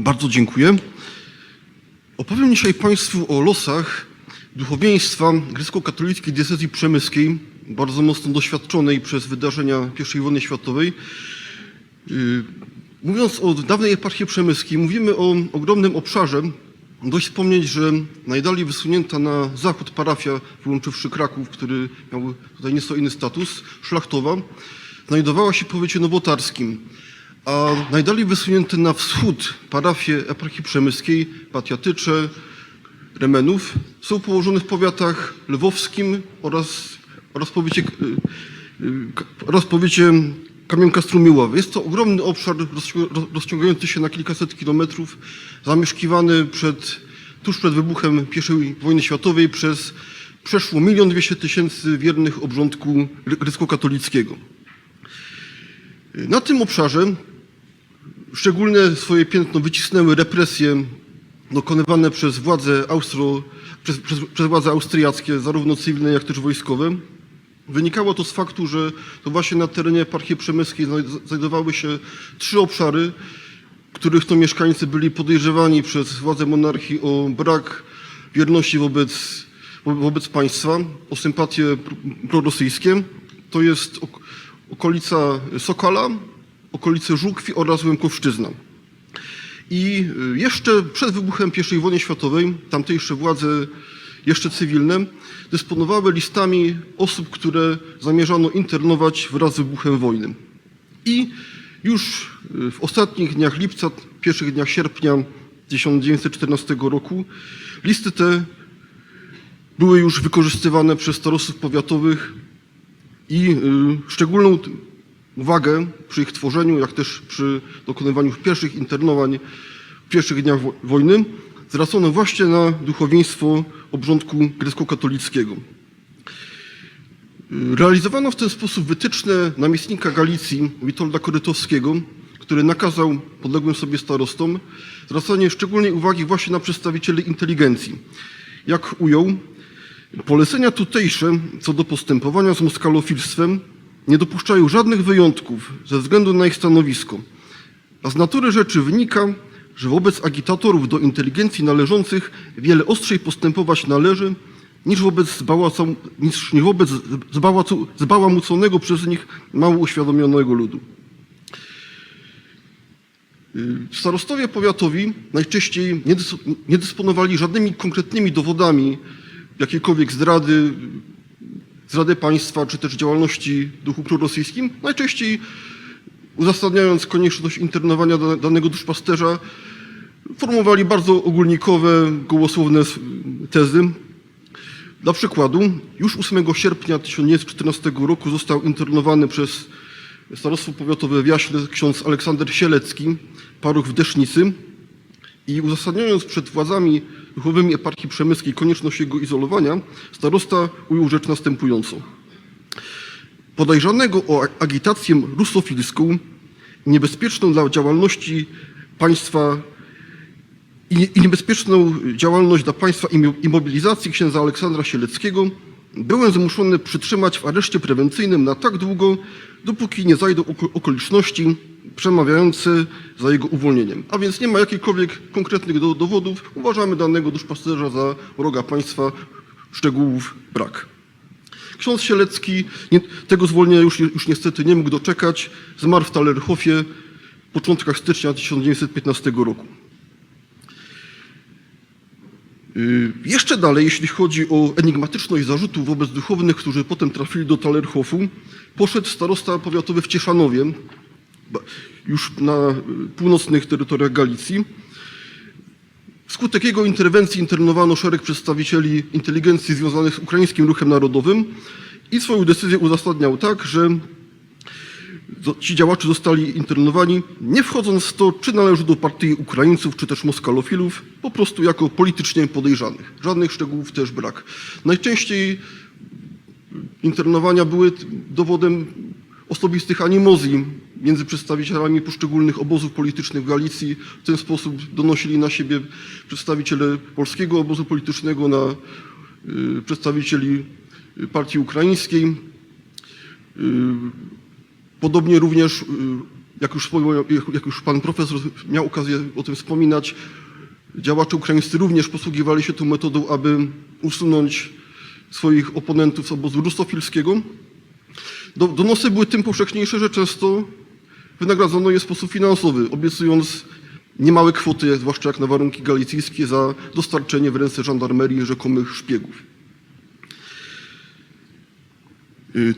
Bardzo dziękuję. Opowiem dzisiaj Państwu o losach duchowieństwa grecko-katolickiej diecezji przemyskiej, bardzo mocno doświadczonej przez wydarzenia I wojny światowej. Mówiąc o dawnej eparchii przemyskiej, mówimy o ogromnym obszarze. Dość wspomnieć, że najdalej wysunięta na zachód parafia, wyłączywszy Kraków, który miał tutaj nieco inny status, szlachtowa, znajdowała się w powiecie nowotarskim, a najdalej wysunięte na wschód parafie eparchii przemyskiej, Patiatycze, Remenów, są położone w powiatach lwowskim oraz powiecie Kamionka-Strumiłowy. Jest to ogromny obszar rozciągający się na kilkaset kilometrów, zamieszkiwany tuż przed wybuchem I wojny światowej przez przeszło 1 200 000 wiernych obrządku grecko-katolickiego. Na tym obszarze szczególne swoje piętno wycisnęły represje dokonywane przez władze austriackie, zarówno cywilne, jak też wojskowe. Wynikało to z faktu, że to właśnie na terenie eparchii przemyskiej znajdowały się 3 obszary, których to mieszkańcy byli podejrzewani przez władze monarchii o brak wierności wobec państwa, o sympatie prorosyjskie. To jest okolica Sokala, okolice Żukwi oraz Łękowszczyzna. I jeszcze przed wybuchem I wojny światowej tamtejsze władze, jeszcze cywilne, dysponowały listami osób, które zamierzano internować wraz z wybuchem wojny. I już w ostatnich dniach lipca, pierwszych dniach sierpnia 1914 roku listy te były już wykorzystywane przez starostów powiatowych i szczególną uwagę przy ich tworzeniu, jak też przy dokonywaniu pierwszych internowań w pierwszych dniach wojny zwracono właśnie na duchowieństwo obrządku grecko-katolickiego. Realizowano w ten sposób wytyczne namiestnika Galicji Witolda Korytowskiego, który nakazał podległym sobie starostom zwracanie szczególnej uwagi właśnie na przedstawicieli inteligencji. Jak ujął, polecenia tutejsze co do postępowania z moskalofilstwem nie dopuszczają żadnych wyjątków ze względu na ich stanowisko, a z natury rzeczy wynika, że wobec agitatorów do inteligencji należących wiele ostrzej postępować należy, niż wobec zbałamuconego przez nich mało uświadomionego ludu. Starostowie powiatowi najczęściej nie dysponowali żadnymi konkretnymi dowodami jakiejkolwiek zdrady państwa, czy też działalności w duchu prorosyjskim, najczęściej uzasadniając konieczność internowania danego duszpasterza, formowali bardzo ogólnikowe, gołosłowne tezy. Dla przykładu, już 8 sierpnia 1914 roku został internowany przez starostwo powiatowe w Jaśle ksiądz Aleksander Sielecki, paruch w Desznicy, i uzasadniając przed władzami duchowymi eparchii przemyskiej konieczność jego izolowania, starosta ujął rzecz następującą. Podejrzanego o agitację rusofilską, niebezpieczną dla działalności państwa i niebezpieczną działalność dla państwa i mobilizacji księdza Aleksandra Sieleckiego byłem zmuszony przytrzymać w areszcie prewencyjnym na tak długo, dopóki nie zajdą okoliczności przemawiające za jego uwolnieniem. A więc nie ma jakichkolwiek konkretnych dowodów. Uważamy danego duszpasterza za wroga państwa, szczegółów brak. Ksiądz Sielecki tego zwolnienia już niestety nie mógł doczekać. Zmarł w Tallerhofie w początkach stycznia 1915 roku. Jeszcze dalej, jeśli chodzi o enigmatyczność zarzutów wobec duchownych, którzy potem trafili do Tallerhofu, poszedł starosta powiatowy w Cieszanowie, już na północnych terytoriach Galicji. Wskutek jego interwencji internowano szereg przedstawicieli inteligencji związanych z ukraińskim ruchem narodowym i swoją decyzję uzasadniał tak, że ci działacze zostali internowani, nie wchodząc w to, czy należą do partii Ukraińców, czy też moskalofilów, po prostu jako politycznie podejrzanych. Żadnych szczegółów też brak. Najczęściej internowania były dowodem osobistych animozji między przedstawicielami poszczególnych obozów politycznych w Galicji. W ten sposób donosili na siebie przedstawiciele polskiego obozu politycznego na przedstawicieli partii ukraińskiej. Podobnie również jak już pan profesor miał okazję o tym wspominać, działacze ukraińscy również posługiwali się tą metodą, aby usunąć swoich oponentów z obozu rusofilskiego. Donosy były tym powszechniejsze, że często wynagradzono je w sposób finansowy, obiecując niemałe kwoty, zwłaszcza jak na warunki galicyjskie, za dostarczenie w ręce żandarmerii rzekomych szpiegów.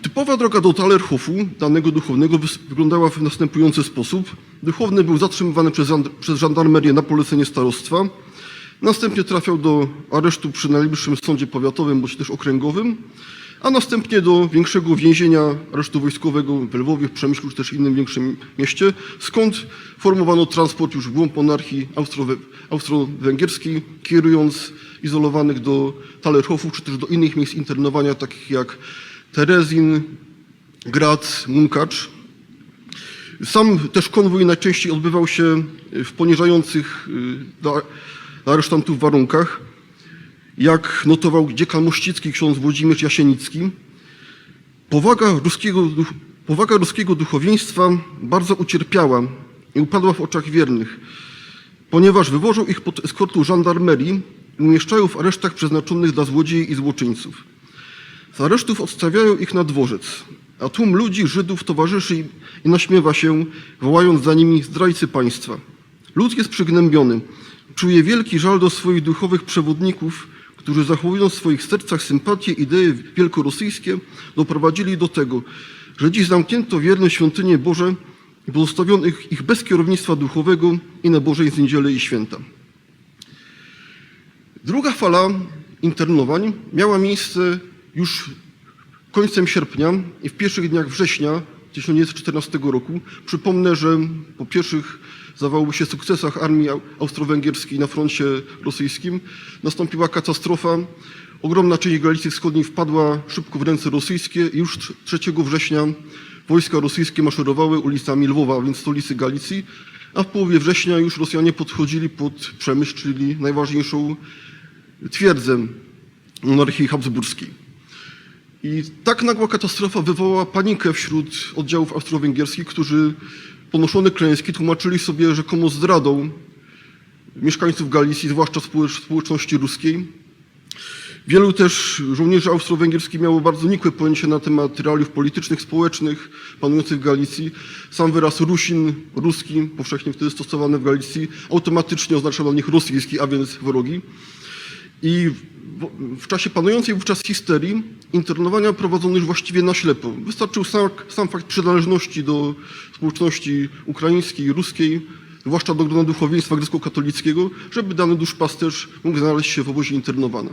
Typowa droga do Thalerhofu, danego duchownego, wyglądała w następujący sposób. Duchowny był zatrzymywany przez żandarmerię na polecenie starostwa. Następnie trafiał do aresztu przy najbliższym sądzie powiatowym bądź też okręgowym, a następnie do większego więzienia aresztu wojskowego w Lwowie, w Przemyślu czy też innym większym mieście, skąd formowano transport już w głąb monarchii austro-węgierskiej, kierując izolowanych do Thalerhofu czy też do innych miejsc internowania, takich jak Terezin, Graz, Munkacz. Sam też konwój najczęściej odbywał się w poniżających dla aresztantów warunkach. Jak notował dziekan mościcki ksiądz Włodzimierz Jasienicki, powaga ruskiego duchowieństwa bardzo ucierpiała i upadła w oczach wiernych, ponieważ wywożą ich pod eskortą żandarmerii i umieszczają w aresztach przeznaczonych dla złodziei i złoczyńców. Z aresztów odstawiają ich na dworzec, a tłum ludzi, Żydów towarzyszy i naśmiewa się, wołając za nimi zdrajcy państwa. Lud jest przygnębiony, czuje wielki żal do swoich duchowych przewodników, którzy zachowując w swoich sercach sympatie i idee wielkorosyjskie, doprowadzili do tego, że dziś zamknięto wierne świątynie Boże i pozostawiono ich bez kierownictwa duchowego i nabożeństw w niedzielę i święta. Druga fala internowań miała miejsce już końcem sierpnia i w pierwszych dniach września 1914 roku. Przypomnę, że po pierwszych zdawałoby się sukcesach armii austro-węgierskiej na froncie rosyjskim nastąpiła katastrofa. Ogromna część Galicji Wschodniej wpadła szybko w ręce rosyjskie i już 3 września wojska rosyjskie maszerowały ulicami Lwowa, więc stolicy Galicji, a w połowie września już Rosjanie podchodzili pod Przemyśl, czyli najważniejszą twierdzę monarchii habsburskiej. I tak nagła katastrofa wywołała panikę wśród oddziałów austro-węgierskich, którzy ponoszone klęski tłumaczyli sobie rzekomo zdradą mieszkańców Galicji, zwłaszcza społeczności ruskiej. Wielu też żołnierzy austro-węgierskich miało bardzo nikłe pojęcie na temat realiów politycznych, społecznych panujących w Galicji. Sam wyraz Rusin, ruski, powszechnie wtedy stosowany w Galicji, automatycznie oznaczał dla nich rosyjski, a więc wrogi. I w czasie panującej wówczas histerii internowania prowadzono już właściwie na ślepo. Wystarczył sam fakt przynależności do społeczności ukraińskiej i ruskiej, zwłaszcza do grona duchowieństwa grecko-katolickiego, żeby dany duszpasterz mógł znaleźć się w obozie internowania.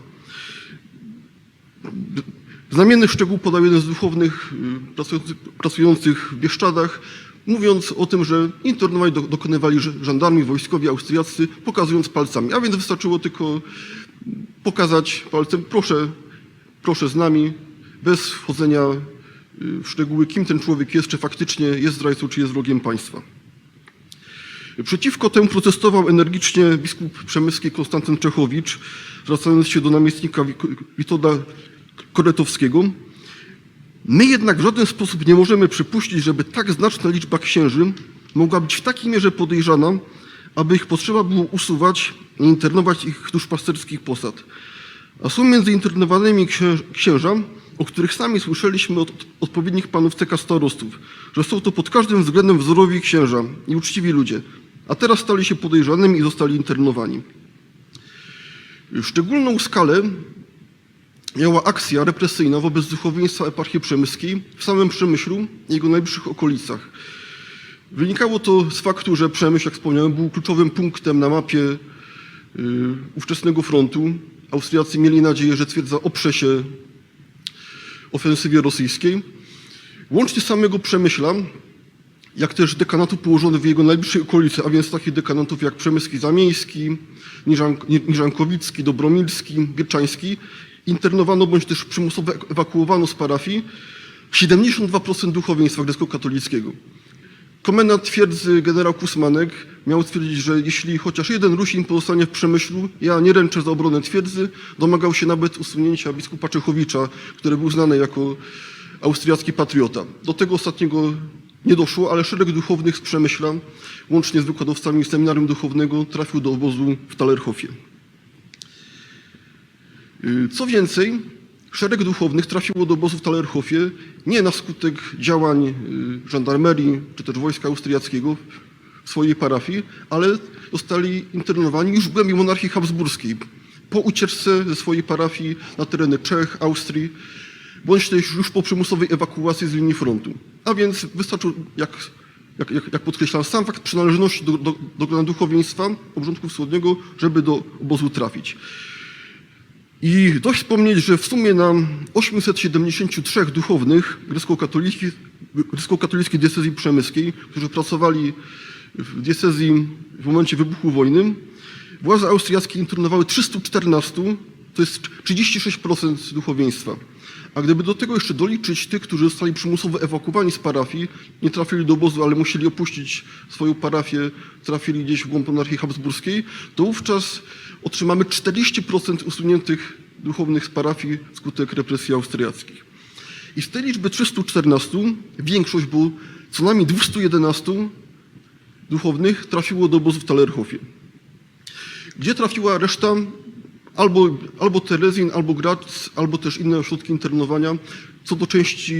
Znamienny szczegół podał jeden z duchownych pracujących w Bieszczadach, mówiąc o tym, że internowań dokonywali żandarmi wojskowi austriaccy, pokazując palcami. A więc wystarczyło tylko pokazać palcem, proszę z nami, bez wchodzenia w szczegóły, kim ten człowiek jest, czy faktycznie jest zdrajcą, czy jest wrogiem państwa. Przeciwko temu protestował energicznie biskup przemyski Konstantyn Czechowicz, zwracając się do namiestnika Witolda Koretowskiego. My jednak w żaden sposób nie możemy przypuścić, żeby tak znaczna liczba księży mogła być w takiej mierze podejrzana, aby ich potrzeba było usuwać i internować ich duszpasterskich posad. A są między internowanymi księża, o których sami słyszeliśmy od odpowiednich panów CK starostów, że są to pod każdym względem wzorowi księża i uczciwi ludzie, a teraz stali się podejrzanymi i zostali internowani. Szczególną skalę miała akcja represyjna wobec duchowieństwa eparchii przemyskiej w samym Przemyślu i jego najbliższych okolicach. Wynikało to z faktu, że Przemyśl, jak wspomniałem, był kluczowym punktem na mapie ówczesnego frontu. Austriacy mieli nadzieję, że twierdza oprze się ofensywie rosyjskiej. Łącznie z samego Przemyśla, jak też dekanatu położonych w jego najbliższej okolicy, a więc takich dekanatów jak Przemyski Zamieński, Niżankowicki, Dobromilski, Bierczański, internowano bądź też przymusowo ewakuowano z parafii 72% duchowieństwa grecko-katolickiego. Komendant twierdzy generał Kusmanek miał stwierdzić, że jeśli chociaż jeden Rusin pozostanie w Przemyślu, ja nie ręczę za obronę twierdzy. Domagał się nawet usunięcia biskupa Czechowicza, który był znany jako austriacki patriota. Do tego ostatniego nie doszło, ale szereg duchownych z Przemyśla, łącznie z wykładowcami seminarium duchownego, trafił do obozu w Thallerhofie. Co więcej, szereg duchownych trafiło do obozu w Thallerhofie nie na skutek działań żandarmerii czy też wojska austriackiego w swojej parafii, ale zostali internowani już w głębi monarchii habsburskiej po ucieczce ze swojej parafii na tereny Czech, Austrii, bądź też już po przymusowej ewakuacji z linii frontu. A więc wystarczył, jak podkreślam, sam fakt przynależności do duchowieństwa obrządku wschodniego, żeby do obozu trafić. I dość wspomnieć, że w sumie na 873 duchownych grecko-katolickiej diecezji przemyskiej, którzy pracowali w diecezji w momencie wybuchu wojny, władze austriackie internowały 314, to jest 36% duchowieństwa. A gdyby do tego jeszcze doliczyć tych, którzy zostali przymusowo ewakuowani z parafii, nie trafili do obozu, ale musieli opuścić swoją parafię, trafili gdzieś w głąb monarchii habsburskiej, to wówczas otrzymamy 40% usuniętych duchownych z parafii wskutek represji austriackich. I z tej liczby 314 większość, bo co najmniej 211 duchownych trafiło do obozu w Thallerhofie. Gdzie trafiła reszta? Albo Terezin, albo Graz, albo też inne ośrodki internowania. Co do części,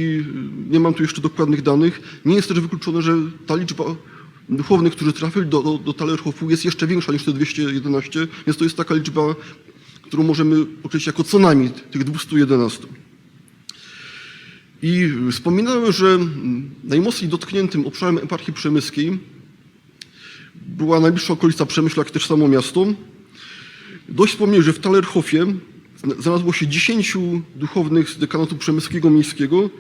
nie mam tu jeszcze dokładnych danych, nie jest też wykluczone, że ta liczba duchownych, którzy trafili do Thallerhofu jest jeszcze większa niż te 211, więc to jest taka liczba, którą możemy określić jako co najmniej tych 211. I wspominałem, że najmocniej dotkniętym obszarem eparchii przemyskiej była najbliższa okolica Przemyśla, jak też samo miasto. Dość wspomnieć, że w Thallerhofie znalazło się 10 duchownych z dekanatu przemyskiego miejskiego,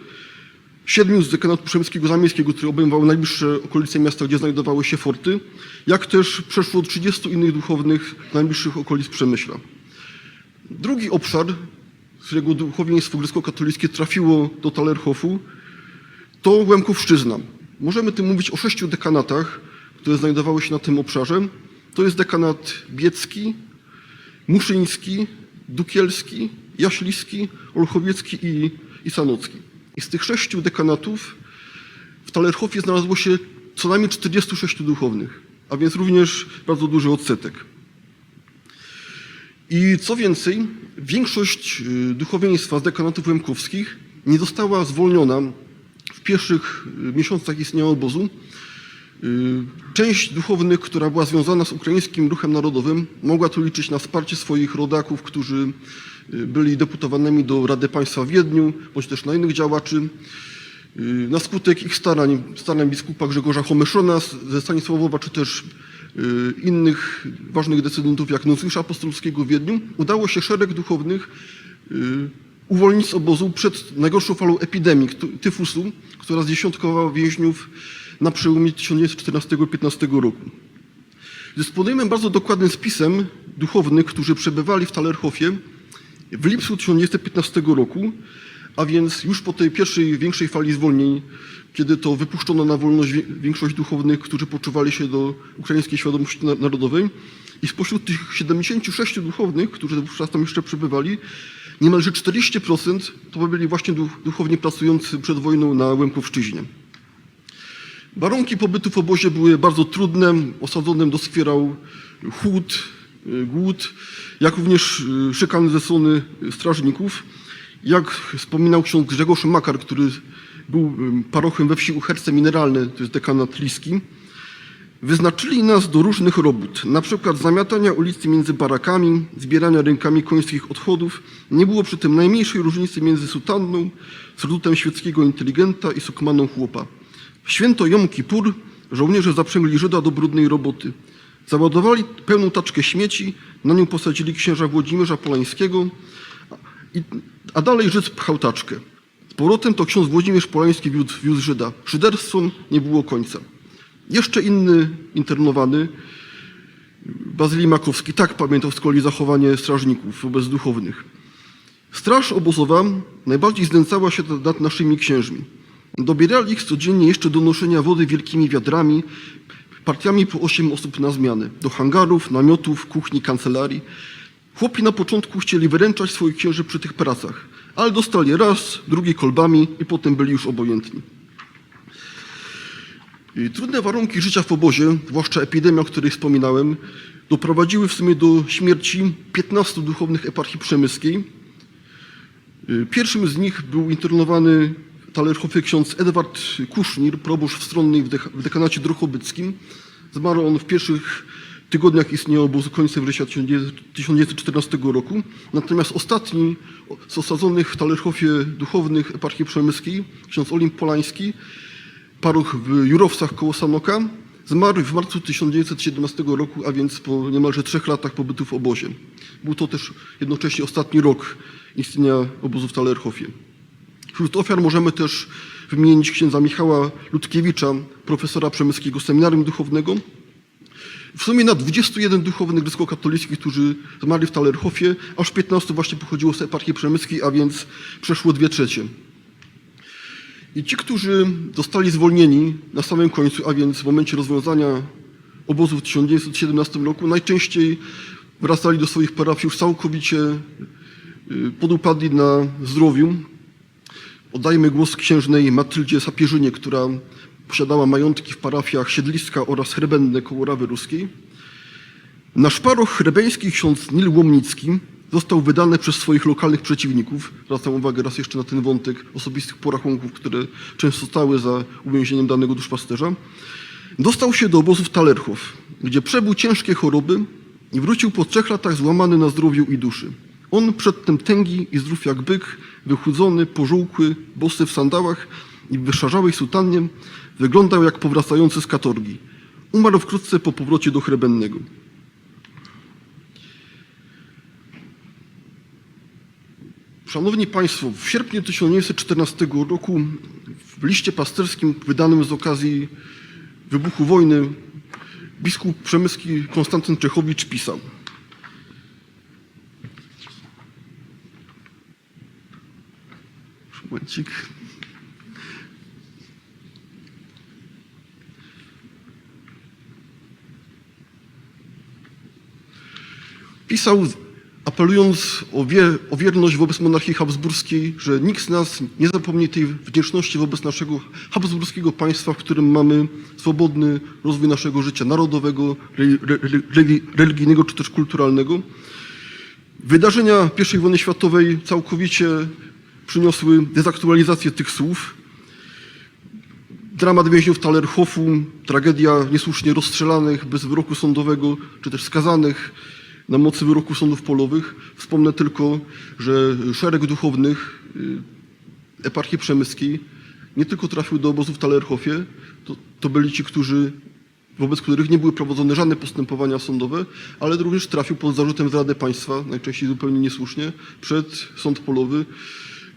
7 z dekanatu przemyskiego zamiejskiego, które obejmowały najbliższe okolice miasta, gdzie znajdowały się forty, jak też przeszło 30 innych duchownych z najbliższych okolic Przemyśla. Drugi obszar, z którego duchowieństwo grecko-katolickie trafiło do Thallerhofu, to Łemkowszczyzna. Możemy tu mówić o 6 dekanatach, które znajdowały się na tym obszarze. To jest dekanat biecki, muszyński, dukielski, jaśliski, olchowiecki i sanocki. I z tych 6 dekanatów w Thallerhofie znalazło się co najmniej 46 duchownych, a więc również bardzo duży odsetek. I co więcej, większość duchowieństwa z dekanatów łemkowskich nie została zwolniona w pierwszych miesiącach istnienia obozu. Część duchownych, która była związana z ukraińskim ruchem narodowym, mogła tu liczyć na wsparcie swoich rodaków, którzy byli deputowanymi do Rady Państwa w Wiedniu, bądź też na innych działaczy. Na skutek ich starań biskupa Grzegorza Homyszona ze Stanisławowa, czy też innych ważnych decydentów, jak nuncjusza apostolskiego w Wiedniu, udało się szereg duchownych uwolnić z obozu przed najgorszą falą epidemii tyfusu, która zdziesiątkowała więźniów na przełomie 1914 i 15 roku. Dysponujemy bardzo dokładnym spisem duchownych, którzy przebywali w Thallerhofie w lipcu 1915 roku, a więc już po tej pierwszej większej fali zwolnień, kiedy to wypuszczono na wolność większość duchownych, którzy poczuwali się do ukraińskiej świadomości narodowej. I spośród tych 76 duchownych, którzy wówczas tam jeszcze przebywali, niemalże 40% to byli właśnie duchowni pracujący przed wojną na Łemkowszczyźnie. Warunki pobytu w obozie były bardzo trudne. Osadzonym doskwierał chłód, głód, jak również szykany ze strony strażników. Jak wspominał ksiądz Grzegorz Makar, który był parochem we wsi Uherce Mineralne, to jest dekanat liski, wyznaczyli nas do różnych robót, na przykład zamiatania ulicy między barakami, zbierania rękami końskich odchodów. Nie było przy tym najmniejszej różnicy między sutanną, surdutem świeckiego inteligenta i sukmaną chłopa. W święto Jom Kipur żołnierze zaprzęgli Żyda do brudnej roboty. Załadowali pełną taczkę śmieci, na nią posadzili księża Włodzimierza Polańskiego, a dalej Żyd pchał taczkę. Z powrotem to ksiądz Włodzimierz Polański wiózł Żyda. Szyderstwom nie było końca. Jeszcze inny internowany, Bazylii Makowski, tak pamiętał z kolei zachowanie strażników wobec duchownych. Straż obozowa najbardziej znęcała się nad naszymi księżmi. Dobierali ich codziennie jeszcze do noszenia wody wielkimi wiadrami, partiami po 8 osób na zmianę, do hangarów, namiotów, kuchni, kancelarii. Chłopi na początku chcieli wyręczać swoich księży przy tych pracach, ale dostali raz, drugi kolbami i potem byli już obojętni. Trudne warunki życia w obozie, zwłaszcza epidemia, o której wspominałem, doprowadziły w sumie do śmierci 15 duchownych eparchii przemyskiej. Pierwszym z nich był internowany w Talerhofie ksiądz Edward Kusznir, proboszcz wstronny w dekanacie drohobyczskim. Zmarł on w pierwszych tygodniach istnienia obozu końcem września 1914 roku. Natomiast ostatni z osadzonych w Talerhofie duchownych eparchii przemyskiej, ksiądz Olimp Polański, paruch w Jurowcach koło Sanoka, zmarł w marcu 1917 roku, a więc po niemalże 3 latach pobytu w obozie. Był to też jednocześnie ostatni rok istnienia obozu w Talerhofie. Wśród ofiar możemy też wymienić księdza Michała Ludkiewicza, profesora przemyskiego seminarium duchownego. W sumie na 21 duchownych grecko-katolickich, którzy zmarli w Talerhofie, aż 15 właśnie pochodziło z eparchii przemyskiej, a więc przeszło 2/3. I ci, którzy zostali zwolnieni na samym końcu, a więc w momencie rozwiązania obozu w 1917 roku, najczęściej wracali do swoich parafii już całkowicie podupadli na zdrowiu. Oddajmy głos księżnej Matyldzie Sapierzynie, która posiadała majątki w parafiach Siedliska oraz Hrebenne koło Rawy Ruskiej. Nasz paroch hrebeński, ksiądz Nil Łomnicki, został wydany przez swoich lokalnych przeciwników. Zwracam uwagę raz jeszcze na ten wątek osobistych porachunków, które często stały za uwięzieniem danego duszpasterza. Dostał się do obozu w Talerhof, gdzie przebył ciężkie choroby i wrócił po 3 latach złamany na zdrowiu i duszy. On przedtem tęgi i zdrów jak byk, wychudzony, pożółkły, bosy w sandałach i w wyszarzałej sutannie, wyglądał jak powracający z katorgi. Umarł wkrótce po powrocie do Hrebennego. Szanowni Państwo, w sierpniu 1914 roku w liście pasterskim wydanym z okazji wybuchu wojny biskup przemyski Konstantyn Czechowicz pisał: momencik. Pisał, apelując o wierność wobec monarchii habsburskiej, że nikt z nas nie zapomni tej wdzięczności wobec naszego habsburskiego państwa, w którym mamy swobodny rozwój naszego życia narodowego, religijnego czy też kulturalnego. Wydarzenia I wojny światowej całkowicie przyniosły dezaktualizację tych słów. Dramat więźniów Talerhofu, tragedia niesłusznie rozstrzelanych bez wyroku sądowego, czy też skazanych na mocy wyroku sądów polowych. Wspomnę tylko, że szereg duchownych eparchii przemyskiej nie tylko trafił do obozu w Talerhofie, to byli ci, wobec których nie były prowadzone żadne postępowania sądowe, ale również trafił pod zarzutem zrady państwa, najczęściej zupełnie niesłusznie, przed sąd polowy.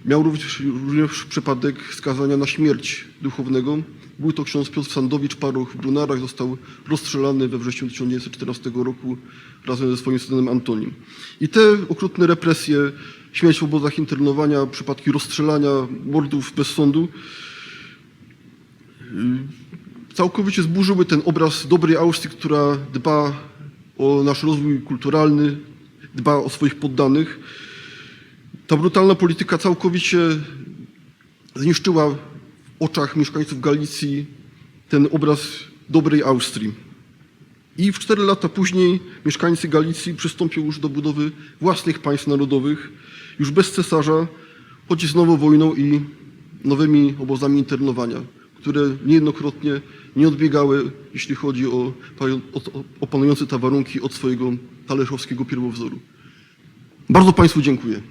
Miał również przypadek skazania na śmierć duchownego. Był to ksiądz Piotr Sandowicz, paroch w Brunarach, został rozstrzelany we wrześniu 1914 roku razem ze swoim synem Antonim. I te okrutne represje, śmierć w obozach internowania, przypadki rozstrzelania, mordów bez sądu, całkowicie zburzyły ten obraz dobrej Austrii, która dba o nasz rozwój kulturalny, dba o swoich poddanych. Ta brutalna polityka całkowicie zniszczyła w oczach mieszkańców Galicji ten obraz dobrej Austrii. I w 4 lata później mieszkańcy Galicji przystąpią już do budowy własnych państw narodowych, już bez cesarza, choć z nową wojną i nowymi obozami internowania, które niejednokrotnie nie odbiegały, jeśli chodzi o panujące te warunki, od swojego talerhowskiego pierwowzoru. Bardzo Państwu dziękuję.